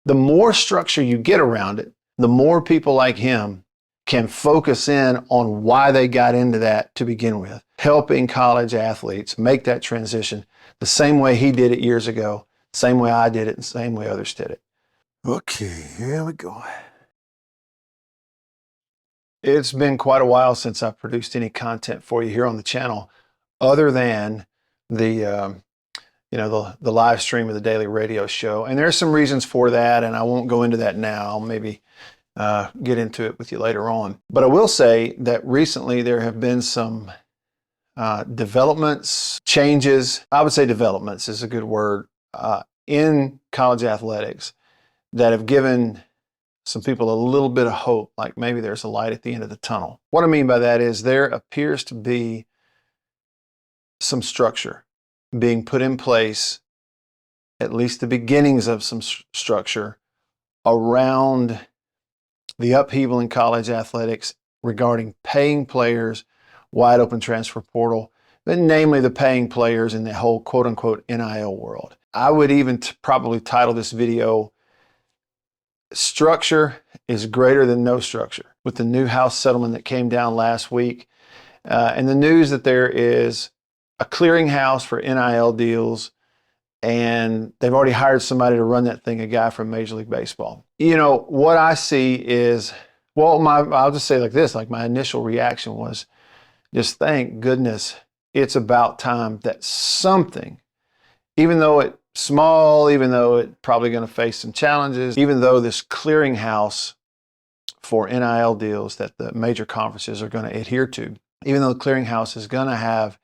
The more structure you get around it, the more people like him can focus in on why they got into that to begin with, helping college athletes make that transition the same way he did it years ago, same way I did it, and same way others did it. Okay, here we go. It's been quite a while since I've produced any content for you here on the channel, other than the the live stream of the daily radio show. And there's some reasons for that, and I won't go into that now. I'll maybe get into it with you later on. But I will say that recently there have been some developments, changes. I would say developments is a good word in college athletics that have given some people a little bit of hope, like maybe there's a light at the end of the tunnel. What I mean by that is there appears to be some structure being put in place, at least the beginnings of some structure around the upheaval in college athletics regarding paying players, wide open transfer portal, but namely the paying players in the whole quote unquote NIL world. I would even probably title this video, Structure is Greater Than No Structure, with the new House settlement that came down last week and the news that there is a clearinghouse for NIL deals, and they've already hired somebody to run that thing, a guy from Major League Baseball. You know, what I see is, well, I'll just say like this, like my initial reaction was just thank goodness it's about time that something, even though it's small, even though it's probably going to face some challenges, even though this clearinghouse for NIL deals that the major conferences are going to adhere to, even though the clearinghouse is going to have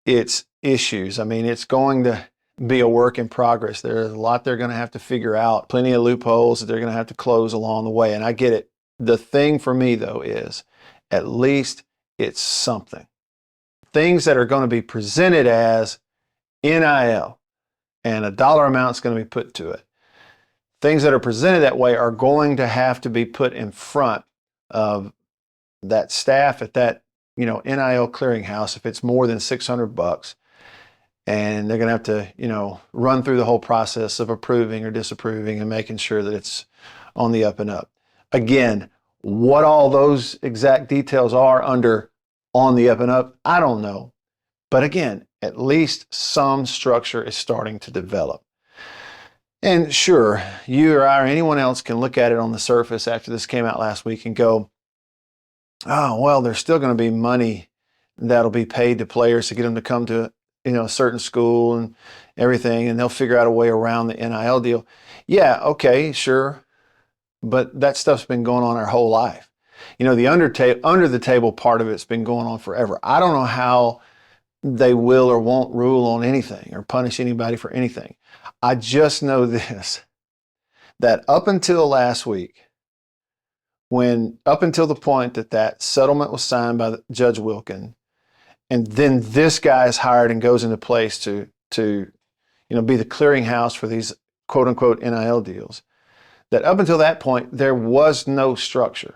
its issues. I mean, it's going to be a work in progress. There's a lot they're going to have to figure out, plenty of loopholes that they're going to have to close along the way. And I get it. The thing for me, though, is at least it's something. Things that are going to be presented as NIL and a dollar amount is going to be put to it. Things that are presented that way are going to have to be put in front of that staff at that NIL clearinghouse if it's more than $600, and they're going to have to run through the whole process of approving or disapproving and making sure that it's on the up and up. Again, what all those exact details are under on the up and up, I don't know. But again, at least some structure is starting to develop. And sure, you or I or anyone else can look at it on the surface after this came out last week and go, oh, well, there's still going to be money that'll be paid to players to get them to come to a certain school and everything, and they'll figure out a way around the NIL deal. Yeah, okay, sure. But that stuff's been going on our whole life. The under the table part of it's been going on forever. I don't know how they will or won't rule on anything or punish anybody for anything. I just know this, that up until last week, up until the point that settlement was signed by Judge Wilkin, and then this guy is hired and goes into place to be the clearinghouse for these quote unquote NIL deals, that up until that point there was no structure.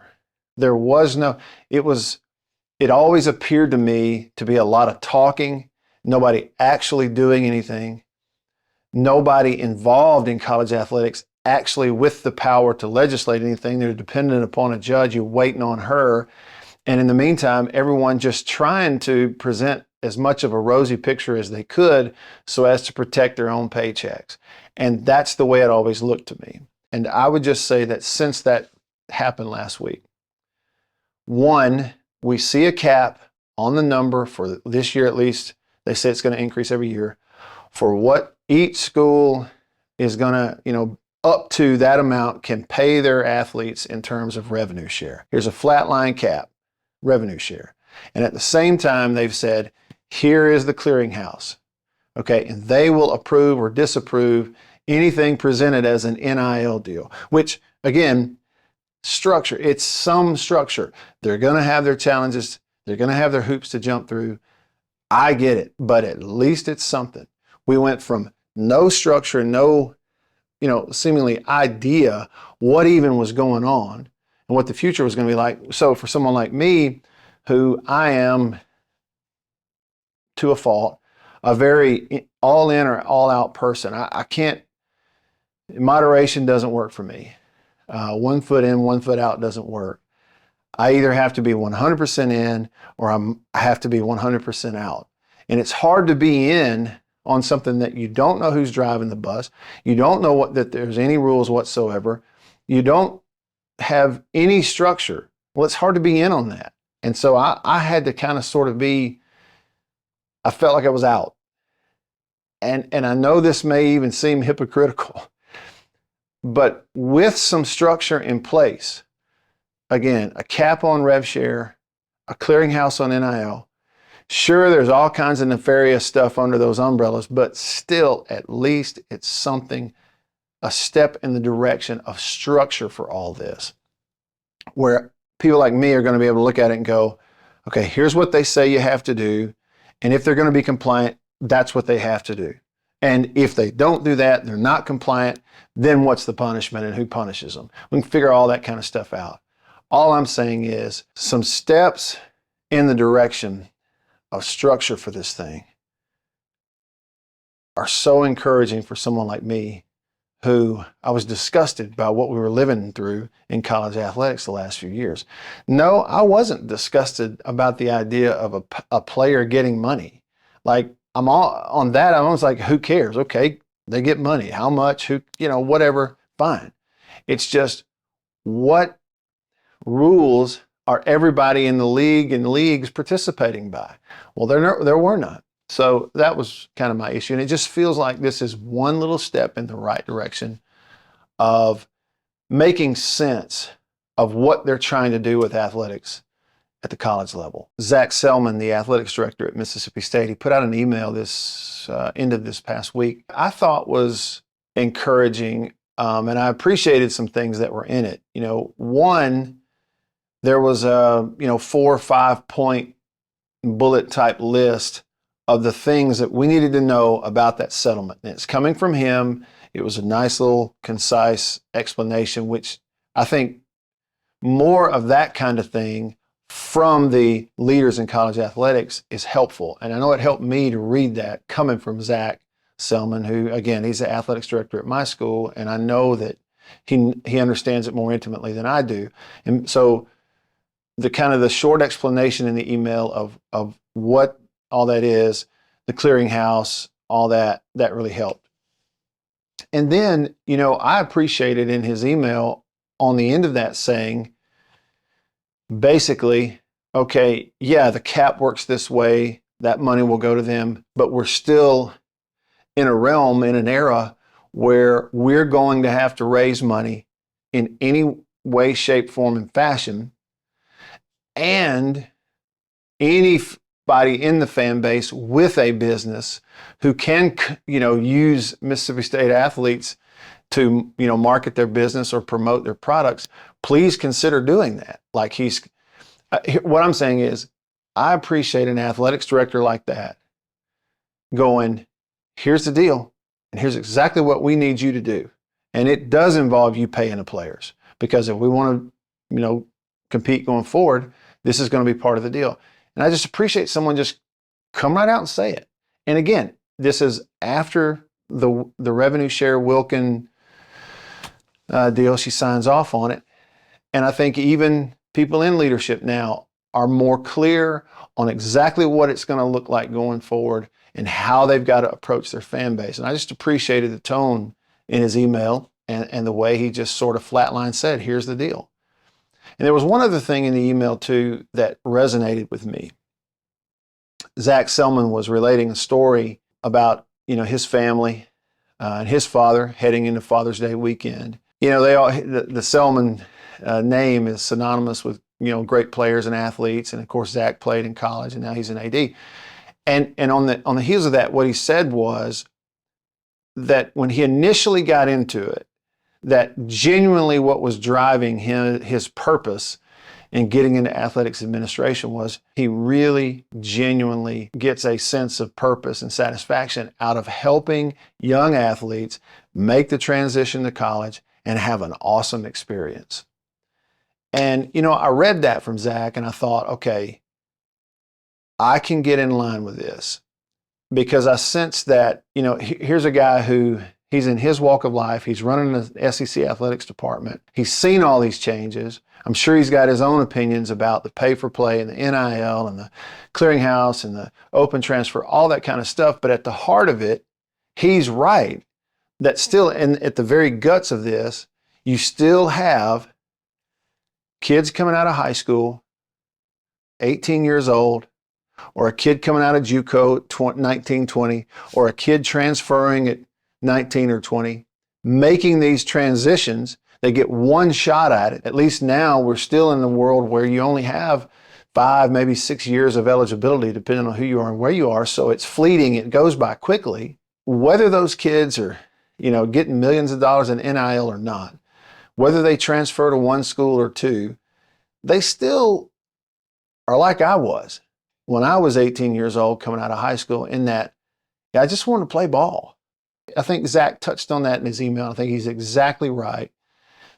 There was no, it always appeared to me to be a lot of talking, nobody actually doing anything, nobody involved in college athletics actually with the power to legislate anything. They're dependent upon a judge, you're waiting on her. And in the meantime, everyone just trying to present as much of a rosy picture as they could so as to protect their own paychecks. And that's the way it always looked to me. And I would just say that since that happened last week, one, we see a cap on the number for this year at least. They say it's going to increase every year for what each school is going to, up to that amount can pay their athletes in terms of revenue share. Here's a flat line cap, revenue share. And at the same time, they've said, here is the clearinghouse. Okay, and they will approve or disapprove anything presented as an NIL deal, which again, structure, it's some structure. They're going to have their challenges. They're going to have their hoops to jump through. I get it, but at least it's something. We went from no structure, no seemingly idea what even was going on and what the future was going to be like. So for someone like me, who I am to a fault, a very all in or all out person, I can't Moderation doesn't work for me. 1 foot in, 1 foot out doesn't work. I either have to be 100% in or I have to be 100% out. And it's hard to be in on something that you don't know who's driving the bus. You don't know that there's any rules whatsoever. You don't have any structure. Well, it's hard to be in on that. And so I had to kind of sort of I felt like I was out. And I know this may even seem hypocritical, but with some structure in place, again, a cap on rev share, a clearinghouse on NIL. Sure, there's all kinds of nefarious stuff under those umbrellas, but still, at least it's something, a step in the direction of structure for all this, where people like me are going to be able to look at it and go, okay, here's what they say you have to do. And if they're going to be compliant, that's what they have to do. And if they don't do that, they're not compliant, then what's the punishment and who punishes them? We can figure all that kind of stuff out. All I'm saying is some steps in the direction of structure for this thing are so encouraging for someone like me, who I was disgusted by what we were living through in college athletics the last few years. No, I wasn't disgusted about the idea of a player getting money. Like, I'm all on that. I was like, who cares? Okay, they get money. How much? Who, whatever, fine. It's just, what rules are everybody in the league and leagues participating by? Well, there were none. So that was kind of my issue. And it just feels like this is one little step in the right direction of making sense of what they're trying to do with athletics at the college level. Zach Selman, the athletics director at Mississippi State, he put out an email this end of this past week I thought was encouraging, and I appreciated some things that were in it. One, there was a 4 or 5 point bullet type list of the things that we needed to know about that settlement. And it's coming from him. It was a nice little concise explanation, which I think more of that kind of thing from the leaders in college athletics is helpful. And I know it helped me to read that coming from Zach Selman, who, again, he's the athletics director at my school, and I know that he understands it more intimately than I do. And so the short explanation in the email of what all that is, the clearinghouse, all that really helped. And then, I appreciated in his email on the end of that saying, basically, okay, yeah, the cap works this way, that money will go to them, but we're still in an era where we're going to have to raise money in any way, shape, form, and fashion. And anybody in the fan base with a business who can, use Mississippi State athletes to, market their business or promote their products, please consider doing that. Like what I'm saying is, I appreciate an athletics director like that going, here's the deal, and here's exactly what we need you to do. And it does involve you paying the players, because if we want to, compete going forward, this is going to be part of the deal. And I just appreciate someone just come right out and say it. And again, this is after the revenue share Wilkin deal. She signs off on it. And I think even people in leadership now are more clear on exactly what it's going to look like going forward and how they've got to approach their fan base. And I just appreciated the tone in his email and the way he just sort of flatline said, here's the deal. And there was one other thing in the email too that resonated with me. Zach Selman was relating a story about, his family and his father heading into Father's Day weekend. The Selman name is synonymous with, great players and athletes. And of course, Zach played in college and now he's an AD. And on the heels of that, what he said was that when he initially got into it, that genuinely what was driving his purpose in getting into athletics administration was he really genuinely gets a sense of purpose and satisfaction out of helping young athletes make the transition to college and have an awesome experience. And, I read that from Zach and I thought, okay, I can get in line with this, because I sense that, here's a guy who He's in his walk of life. He's running the SEC athletics department. He's seen all these changes. I'm sure he's got his own opinions about the pay for play and the NIL and the clearinghouse and the open transfer, all that kind of stuff. But at the heart of it, he's right that still, and at the very guts of this, you still have kids coming out of high school, 18 years old, or a kid coming out of JUCO 19, 20, or a kid transferring at 19 or 20, making these transitions. They get one shot at it. At least now we're still in the world where you only have 5, maybe 6 years of eligibility, depending on who you are and where you are. So it's fleeting. It goes by quickly. Whether those kids are, getting millions of dollars in NIL or not, whether they transfer to one school or two, they still are like I was when I was 18 years old coming out of high school, in that I just wanted to play ball. I think Zach touched on that in his email. I think he's exactly right,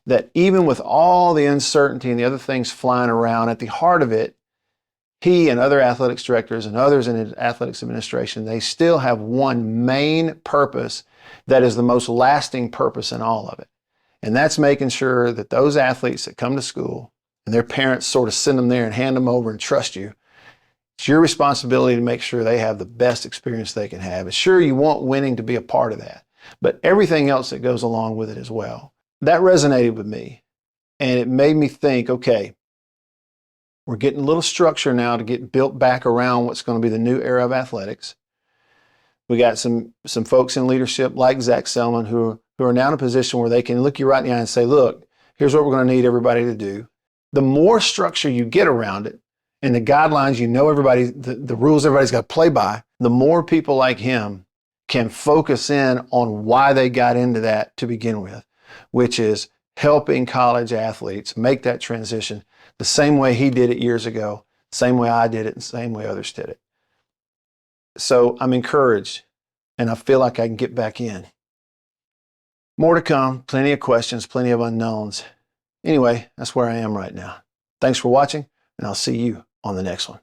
that even with all the uncertainty and the other things flying around, at the heart of it, he and other athletics directors and others in the athletics administration, they still have one main purpose that is the most lasting purpose in all of it. And that's making sure that those athletes that come to school and their parents sort of send them there and hand them over and trust you, it's your responsibility to make sure they have the best experience they can have. And sure, you want winning to be a part of that, but everything else that goes along with it as well. That resonated with me, and it made me think, okay, we're getting a little structure now to get built back around what's going to be the new era of athletics. We got some folks in leadership like Zach Selman who are now in a position where they can look you right in the eye and say, look, here's what we're going to need everybody to do. The more structure you get around it, and the guidelines, everybody, the rules everybody's got to play by, the more people like him can focus in on why they got into that to begin with, which is helping college athletes make that transition the same way he did it years ago, the same way I did it, and the same way others did it. So I'm encouraged, and I feel like I can get back in. More to come, plenty of questions, plenty of unknowns. Anyway, that's where I am right now. Thanks for watching, and I'll see you on the next one.